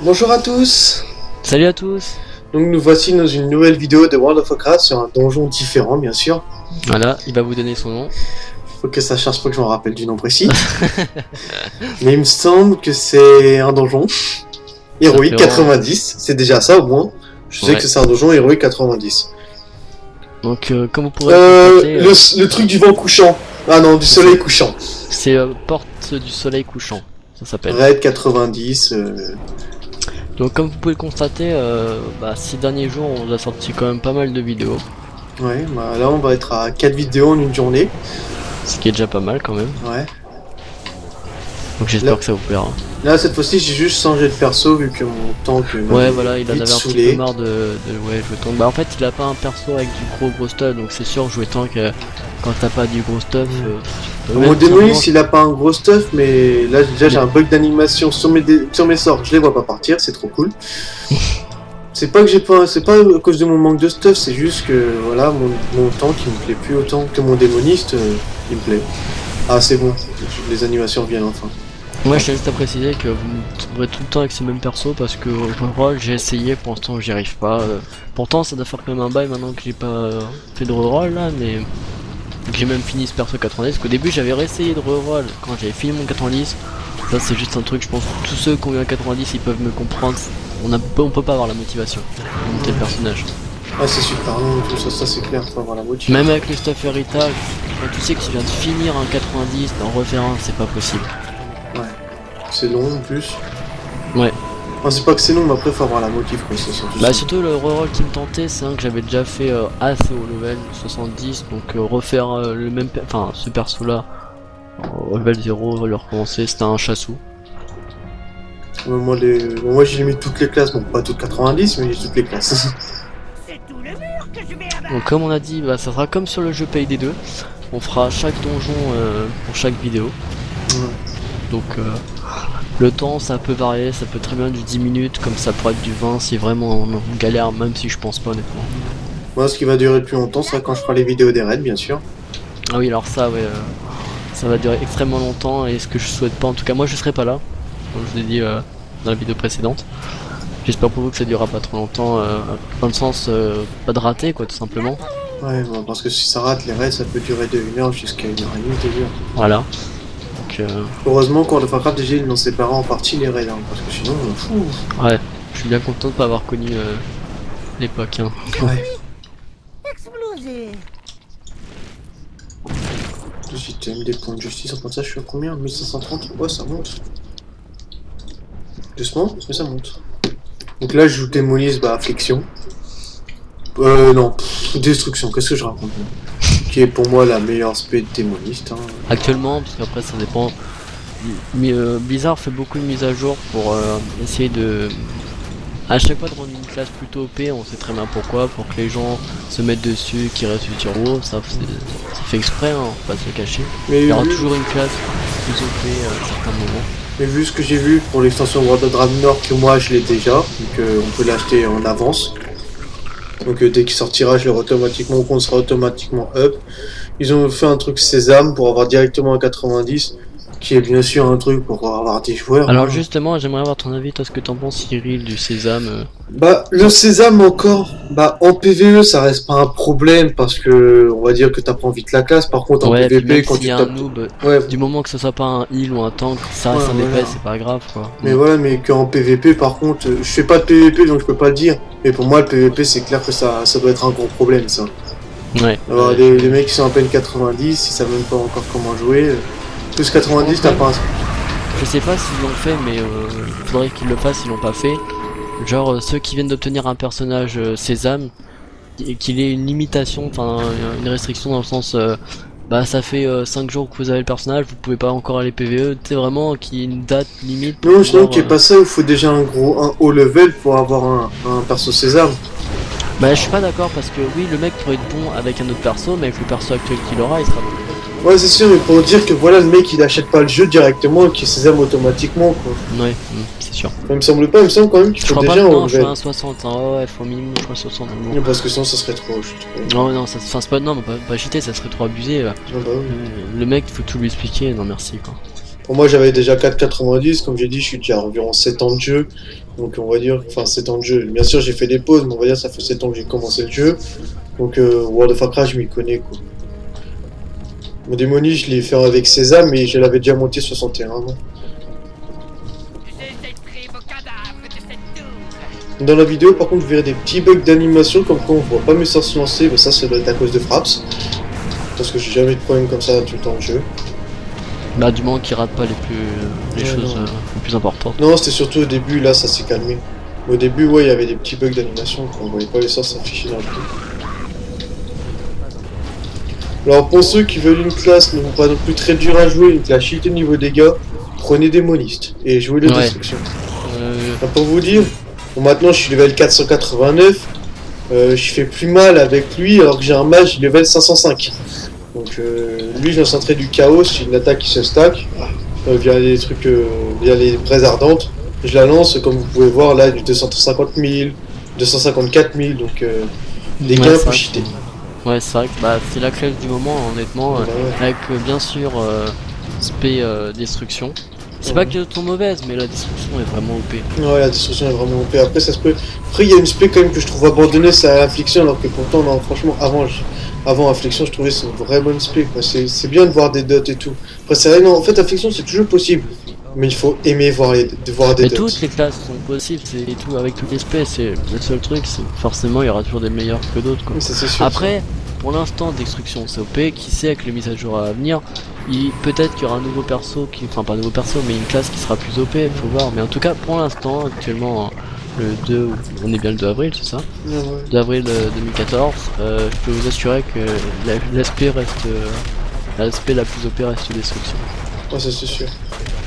Bonjour à tous. Salut à tous. Donc nous voici dans une nouvelle vidéo de World of Warcraft sur un donjon différent bien sûr. Voilà, il va vous donner son nom. Faut que ça charge pas que je me rappelle du nom précis. Mais il me semble que c'est un donjon héroïque 90, c'est déjà ça au moins. Je sais que c'est un donjon héroïque 90. Donc comme vous pourrez le constater, le truc du vent couchant. Ah non, du soleil couchant. C'est porte du soleil couchant, ça s'appelle. Raid 90. Donc comme vous pouvez le constater, ces derniers jours on a sorti quand même pas mal de vidéos. Ouais, bah là on va être à 4 vidéos en une journée. Ce qui est déjà pas mal quand même. Ouais. Donc j'espère que ça vous plaira. Là cette fois-ci j'ai juste changé de perso vu que mon tank ouais voilà, il en avait un saoulé. petit peu marre de jouer tank. Bah en fait il a pas un perso avec du gros stuff, donc c'est sûr jouer tank quand t'as pas du gros stuff. Mon démoniste il a pas un gros stuff, mais là déjà j'ai un bug d'animation sur mes sorts, je les vois pas partir, c'est trop cool. C'est pas à cause de mon manque de stuff, c'est juste que voilà mon tank il me plaît plus autant que mon démoniste, il me plaît. Ah c'est bon, les animations viennent enfin. Moi je tiens juste à préciser que vous me trouverez tout le temps avec ce même perso parce que reroll j'ai essayé, pour l'instant j'y arrive pas. Pourtant ça doit faire quand même un bail maintenant que j'ai pas fait de reroll là, mais j'ai même fini ce perso 90, parce qu'au début j'avais réessayé de reroll quand j'avais fini mon 90. Ça c'est juste un truc, je pense que tous ceux qui ont eu un 90 ils peuvent me comprendre. On peut pas avoir la motivation pour monter le personnage. Ah c'est super long, tout ça c'est clair, faut avoir la motivation. Même avec le stuff héritage, quand tu sais que tu viens de finir un 90, d'en refaire un, c'est pas possible. Ouais, c'est long en plus. Ouais. Enfin, c'est pas que c'est long, mais après faut avoir la motive quoi, c'est surtout. Bah surtout le reroll qui me tentait, c'est un que j'avais déjà fait assez au level 70, donc refaire le même, ce perso là au level 0, le recommencer, c'était un chassou. Moi j'ai mis toutes les classes, bon pas toutes 90 mais j'ai toutes les classes. Donc comme on a dit, ça sera comme sur le jeu Payday 2, on fera chaque donjon pour chaque vidéo. Donc le temps ça peut varier, ça peut très bien du 10 minutes, comme ça pourrait être du 20 si vraiment on galère, même si je pense pas honnêtement. Moi ce qui va durer le plus longtemps sera quand je ferai les vidéos des raids bien sûr. Ah oui alors ça ouais, ça va durer extrêmement longtemps et ce que je souhaite pas, en tout cas moi je serai pas là, comme je l'ai dit dans la vidéo précédente. J'espère pour vous que ça durera pas trop longtemps, dans le sens pas de rater quoi tout simplement. Ouais bon, parce que si ça rate les raids ça peut durer de 1h jusqu'à 1h30, 2h. Voilà. Donc, heureusement World of Warcraft déjà ils l'ont séparé en partie les raids, hein, parce que sinon fou. Ouais, je suis bien content de pas avoir connu l'époque. Hein. Ouais. J'ai mis des points de justice, en ça je suis à combien? 1530? Ouais ça monte. Doucement, mais ça monte. Donc là je joue démoniste, affliction. Non, destruction, qu'est-ce que je raconte? Qui est pour moi la meilleure spé de démoniste. Hein. Actuellement, parce qu'après ça dépend. Blizzard fait beaucoup de mises à jour pour essayer de... À chaque fois de rendre une classe plutôt OP, on sait très bien pourquoi, pour que les gens se mettent dessus, qui restent sur WoW, ça fait exprès, hein, on va pas se le cacher. Mais il y aura toujours une classe plus OP à certains moments. Mais vu ce que j'ai vu pour l'extension World of Draenor, que moi je l'ai déjà, donc on peut l'acheter en avance. Donc dès qu'il sortira, je l'aurai automatiquement, mon compte sera automatiquement up. Ils ont fait un truc Sésame pour avoir directement un 90, qui est bien sûr un truc pour avoir des joueurs. Alors justement, j'aimerais avoir ton avis, toi, ce que t'en penses, Cyril, du Sésame. Le Sésame encore, en PvE ça reste pas un problème parce que on va dire que t'apprends vite la classe. Par contre en PvP quand tu tapes... un noob, du moment que ce soit pas un heal ou un tank, ça reste un DPS, c'est pas grave quoi. Mais voilà, mais qu'en PvP par contre, je fais pas de PvP donc je peux pas le dire. Mais pour moi le PvP c'est clair que ça doit être un gros problème ça. Ouais. Alors les mecs qui sont à peine 90, ils savent même pas encore comment jouer. Plus 90 t'as pas un... Je sais pas s'ils l'ont fait, mais faudrait qu'ils le fassent, ils l'ont pas fait. Genre ceux qui viennent d'obtenir un personnage Sésame, qu'il ait une limitation, enfin une restriction dans le sens ça fait 5 jours que vous avez le personnage, vous pouvez pas encore aller PvE, tu sais vraiment qu'il y ait une date limite. Non, je trouve qu'il n'y a pas ça, il faut déjà un haut level pour avoir un perso Sésame. Bah je suis pas d'accord parce que oui le mec pourrait être bon avec un autre perso, mais avec le perso actuel qu'il aura il sera bon. Ouais c'est sûr, mais pour dire que voilà le mec il achète pas le jeu directement et qu'il Sésame automatiquement quoi. Ouais, c'est sûr. Ça me semble pas, il me semble quand même qu'il faut déjà un level. Je crois 60, hein. Ouais, faut minimum je crois 60. Non, parce que sinon ça serait trop. Non, ça c'est pas, non, pas cheater, ça serait trop abusé. Là. Ah bah oui. Le mec il faut tout lui expliquer, non merci quoi. Bon, moi j'avais déjà 4,90, comme j'ai dit, je suis déjà à environ 7 ans de jeu. Donc on va dire, enfin 7 ans de jeu. Bien sûr j'ai fait des pauses, mais on va dire ça fait 7 ans que j'ai commencé le jeu. Donc World of Warcraft je m'y connais quoi. Mon démonie je l'ai fait avec Sésame, mais je l'avais déjà monté 61 ans. Dans la vidéo par contre vous verrez des petits bugs d'animation comme quoi on voit pas mes sorts se lancer, mais ça doit être à cause de Fraps. Parce que j'ai jamais eu de problème comme ça tout le temps de jeu. Bah du moment qu'il rate pas les choses les plus importantes. Non, c'était surtout au début, là ça s'est calmé. Au début, ouais, il y avait des petits bugs d'animation, on voyait pas les sorts s'afficher dans le jeu. Alors pour ceux qui veulent une classe non pas non plus très dure à jouer, une classe cheatée niveau dégâts, prenez démoniste et jouez de destruction. Enfin, pour vous dire, bon, maintenant je suis level 489, je fais plus mal avec lui alors que j'ai un mage level 505. Donc lui je lancerai du chaos, c'est une attaque qui se stack via les trucs, via les braises ardentes. Je la lance comme vous pouvez voir là du 250 000, 254 000, donc des gains pour cheater. Ouais c'est vrai que bah, c'est la classe du moment honnêtement, avec bien sûr spé destruction. C'est pas qu'elles sont mauvaises, mais la destruction est vraiment OP. Ouais, la destruction est vraiment OP. Après, ça se peut. Après, il y a une spé quand même que je trouve abandonnée, c'est à Affliction, alors que pourtant, non, franchement, avant Affliction, je trouvais que c'est une vraie bonne spé. C'est bien de voir des dots et tout. Après, c'est vrai, non, en fait, Affliction, c'est toujours possible. Mais il faut aimer voir des dots. Toutes les classes sont possibles, et tout, avec toutes les spés, c'est le seul truc, c'est forcément, il y aura toujours des meilleurs que d'autres. Ça, c'est sûr. Après, pour l'instant, destruction, c'est OP. Qui sait, avec les mises à jour à venir, peut-être qu'il y aura un nouveau perso, enfin pas un nouveau perso, mais une classe qui sera plus OP, faut voir. Mais en tout cas, pour l'instant, actuellement, le 2, on est bien le 2 avril, c'est ça? 2 avril 2014, je peux vous assurer que l'aspect reste, l'aspect la plus OP reste destruction. Ouais, ça c'est sûr.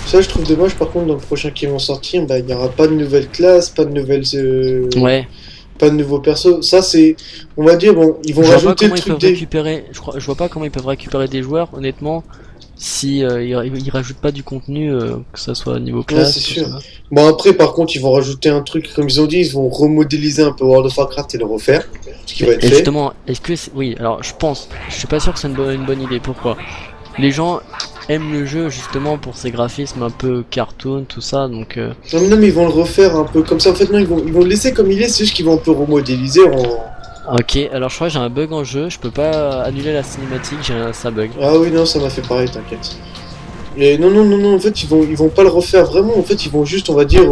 Ça, je trouve dommage, par contre, dans le prochain qui vont sortir, bah, il n'y aura pas de nouvelles classes, pas de nouvelles. Ouais. Pas de nouveaux persos. Ça, c'est. On va dire, bon, ils vont rajouter le truc des. Je vois pas comment ils peuvent récupérer des joueurs, honnêtement, si ils rajoutent pas du contenu, que ça soit niveau classe. Ouais, c'est sûr. Ça. Bon, après, par contre, ils vont rajouter un truc, comme ils ont dit, ils vont remodéliser un peu World of Warcraft et le refaire. Ce qui va être fait. Justement, est-ce que. Oui, alors je pense. Je suis pas sûr que c'est une bonne idée. Pourquoi? Les gens aiment le jeu justement pour ses graphismes un peu cartoon, tout ça, donc... Non, mais ils vont le refaire un peu comme ça. En fait, non, ils vont le laisser comme il est, c'est juste qu'ils vont un peu remodéliser en... Ok, alors je crois que j'ai un bug en jeu, je peux pas annuler la cinématique, ça bug. Ah oui, non, ça m'a fait pareil, t'inquiète. Et non, en fait, ils vont pas le refaire vraiment, en fait, ils vont juste, on va dire,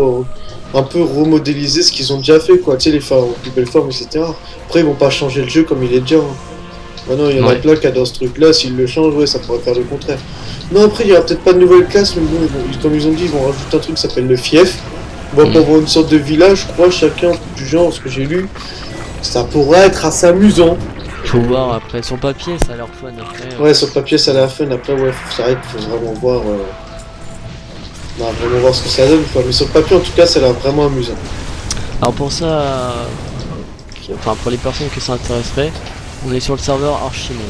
un peu remodéliser ce qu'ils ont déjà fait, quoi. Tu sais, les faire en plus belle forme, etc. Après, ils vont pas changer le jeu comme il est déjà. Bah non, il y en a plein qui adorent ce truc-là, s'ils le changent, ouais, ça pourrait faire le contraire. Non, après, il y aura peut-être pas de nouvelle classe, mais bon, comme ils ont dit, ils vont rajouter un truc qui s'appelle le fief. On va avoir une sorte de village, je crois, chacun du genre, ce que j'ai lu. Ça pourrait être assez amusant. Faut voir après, sur papier, ça a l'air fun après. Ouais, sur le papier, ça a l'air fun, après, ouais, c'est vrai qu'il faut vraiment voir. Vraiment voir ce que ça donne, quoi. Mais sur le papier, en tout cas, ça a l'air vraiment amusant. Alors pour ça, enfin, pour les personnes que ça intéresserait, on est sur le serveur Archimonde.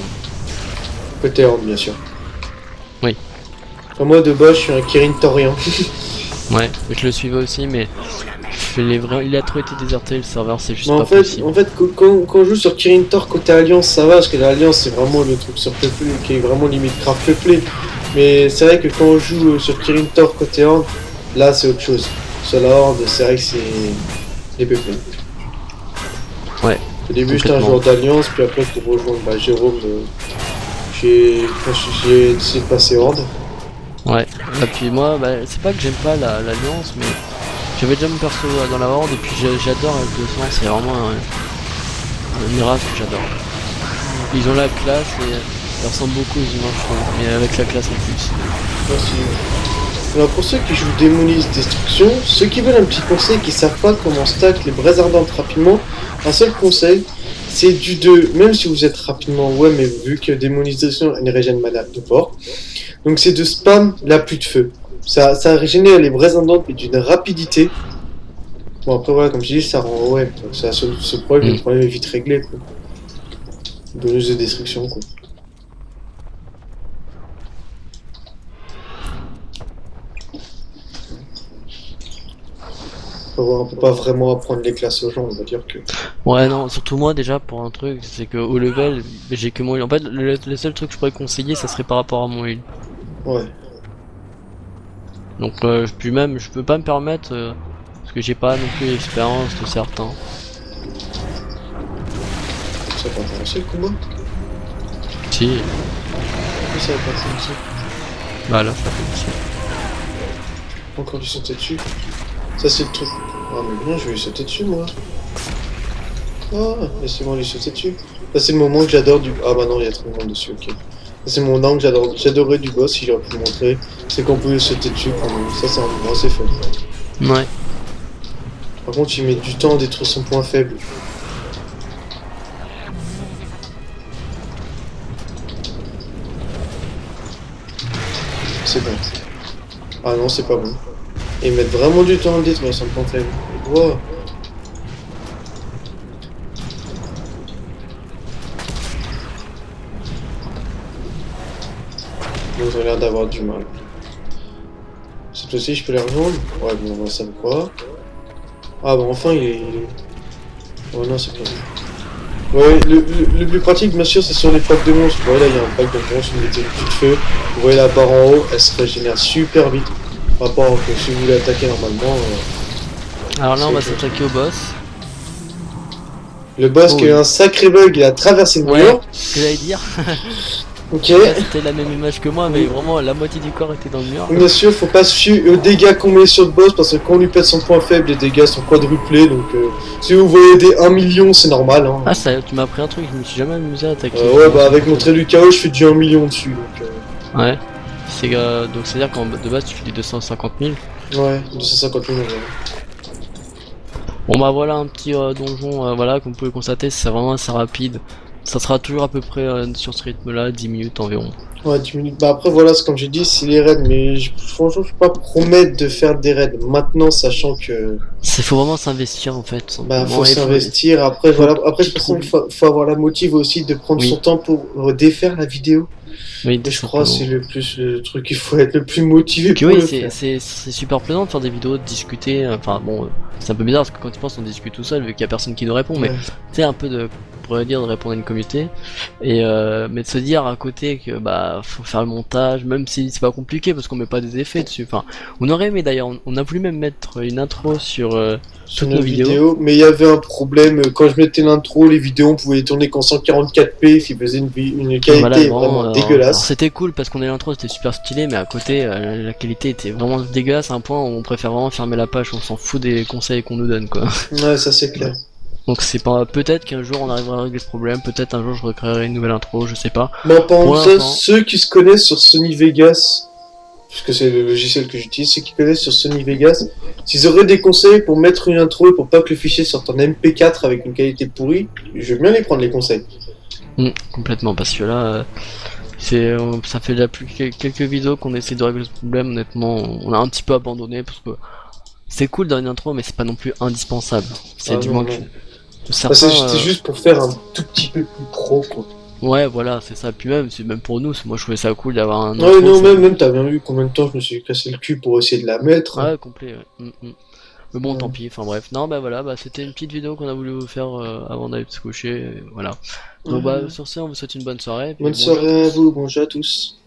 Côté Horde, bien sûr. Oui. Enfin, moi, de base, je suis un Kirin Torian. Ouais, je le suivais aussi, mais il a trop été déserté, le serveur, c'est juste pas possible. En fait, quand on joue sur Kirin Tor côté Alliance, ça va, parce que l'Alliance, c'est vraiment le truc sur Peuplé, qui est vraiment limite craft Peuplé. Mais c'est vrai que quand on joue sur Kirin Tor côté Horde, là, c'est autre chose. Sur la Horde, c'est vrai que c'est des Peuplés. Ouais. Au début, j'étais un joueur d'Alliance, puis après, pour rejoindre Jérôme, j'ai décidé de passer Horde. Ouais, et puis moi, c'est pas que j'aime pas l'Alliance, mais j'avais déjà mon perso dans la Horde, et puis j'adore F200, c'est vraiment un miracle que j'adore. Ils ont la classe, et ils ressemblent beaucoup aux humains, je trouve, mais avec la classe en plus. Merci. Alors pour ceux qui jouent Démoniste Destruction, ceux qui veulent un petit conseil, qui savent pas comment stack les braises ardentes rapidement, un seul conseil, c'est même si vous êtes rapidement, ouais, mais vu que Démoniste Destruction a une régène mana de port, donc c'est de spam la pluie de feu. Ça régénère les braises ardentes mais d'une rapidité. Bon après voilà, comme je dis, ça rend ouais, ça ce problème, le problème est vite réglé quoi. Bonus de destruction quoi. On peut pas vraiment apprendre les classes aux gens, on va dire que... Ouais non, surtout moi déjà pour un truc, c'est que au level, j'ai que mon heal. En fait, le seul truc que je pourrais conseiller, ça serait par rapport à mon heal. Ouais. Donc puis même, je peux pas me permettre, parce que j'ai pas non plus l'expérience de certains. Ça va pas commencer le combat? Si, Oui, ça va pas commencer. bah là, ça fait aussi. Encore du sauter dessus. Ça c'est le truc. Ah mais non, je vais lui sauter dessus moi. Ah, laissez-moi lui sauter dessus. Ça c'est le moment que j'adore du... Ah bah non, il y a trop de monde dessus, ok. Ça c'est mon angle que j'adorais du boss, si j'aurais pu le montrer. C'est qu'on pouvait sauter dessus quand même. Ça c'est un moment assez fun. Ouais. Par contre, il met du temps à détruire son point faible. C'est bon. Ah non, c'est pas bon. Et ils mettent vraiment du temps à le détruire son point faible. Wow. Ils ont l'air d'avoir du mal. Cette fois-ci, je peux les rejoindre? Ouais, bon, ça me croit. Ah bah enfin, il est... Oh non, c'est pas bon. Ouais, le plus pratique, bien sûr, c'est sur les packs de monstres. Vous voyez, là, il y a un pack de monstres, vous mettez une petite feu. Vous voyez la barre en haut, elle se régénère super vite. Par rapport à que si vous voulez attaquer normalement... Alors là, on va s'attaquer au boss. Le boss qui a eu un sacré bug, il a traversé le Ouais, mur. ce que j'allais dire. Ok. Là, c'était la même image que moi, mais vraiment, la moitié du corps était dans le mur. Bien sûr, faut pas se fier aux dégâts qu'on met sur le boss parce que quand on lui pète son point faible, les dégâts sont quadruplés. Donc, si vous voyez des 1 million, c'est normal. Hein. Ah, ça, tu m'as appris un truc, je me suis jamais amusé à attaquer. Ouais, bah avec mon trait du chaos, je fais du 1 million dessus. Donc, Ouais. Donc c'est-à-dire qu'en de base, tu fais du 250 000. ouais, 250 000 euros. Bon bah voilà un petit donjon, voilà, comme vous pouvez constater, c'est vraiment assez rapide. Ça sera toujours à peu près sur ce rythme-là, 10 minutes environ. Ouais, 10 minutes. Bah après, voilà, comme j'ai dit, c'est les raids. Mais franchement, je peux pas promettre de faire des raids maintenant, sachant que... Faut vraiment s'investir en fait. Bah, Vraiment, faut s'investir. Après, voilà. Après, je pense qu'il faut avoir la motive aussi de prendre son temps pour défaire la vidéo. Oui, Et je crois que c'est le truc qu'il faut être le plus motivé puis pour oui, le faire. c'est super plaisant de faire des vidéos, de discuter. Enfin bon, c'est un peu bizarre parce que quand tu penses, on discute tout seul vu qu'il y a personne qui nous répond. Mais Ouais. tu sais, un peu de, on pourrait dire, de répondre à une communauté. Et mais de se dire à côté que bah faut faire le montage, même si c'est pas compliqué parce qu'on met pas des effets dessus. Enfin, on aurait aimé d'ailleurs, on a voulu même mettre une intro sur Sur toutes nos vidéos. mais il y avait un problème. Quand je mettais l'intro, les vidéos, on pouvait les tourner qu'en 144p, ce qui faisait une qualité Voilà, vraiment dégueulasse. alors, c'était cool parce qu'on est l'intro, c'était super stylé, mais à côté, la qualité était vraiment dégueulasse à un point où on préfère vraiment fermer la page, on s'en fout des conseils qu'on nous donne, quoi. Ouais, ça c'est clair. Donc c'est pas, peut-être qu'un jour on arrivera à régler ce problème, peut-être un jour je recréerai une nouvelle intro, je sais pas. Bon, par Pour exemple, l'instant- ceux qui se connaissent sur Sony Vegas, puisque c'est le logiciel que j'utilise, ceux qui connaissent sur Sony Vegas, s'ils auraient des conseils pour mettre une intro et pour pas que le fichier sorte en MP4 avec une qualité pourrie, je veux bien les prendre les conseils. Complètement, parce que là, ça fait déjà plus quelques vidéos qu'on essaie de régler ce problème, honnêtement, on a un petit peu abandonné parce que c'est cool dans une intro, mais c'est pas non plus indispensable. C'est Ah, du non, moins non. que Bah, certains, c'était juste pour faire un tout petit peu plus pro, quoi. ouais, voilà, c'est ça. Puis même, c'est même pour nous, moi je trouvais ça cool d'avoir un Ouais, intro, non, ça- même t'as bien vu combien de temps je me suis cassé le cul pour essayer de la mettre. Ouais, complet, ouais. Mais bon, Ouais. tant pis, enfin bref. Non, bah voilà, bah c'était une petite vidéo qu'on a voulu vous faire avant d'aller se coucher, et voilà. Donc bah, sur ce, on vous souhaite une bonne soirée. Puis Bonne bonjour à soirée à tous. vous, bonjour à tous.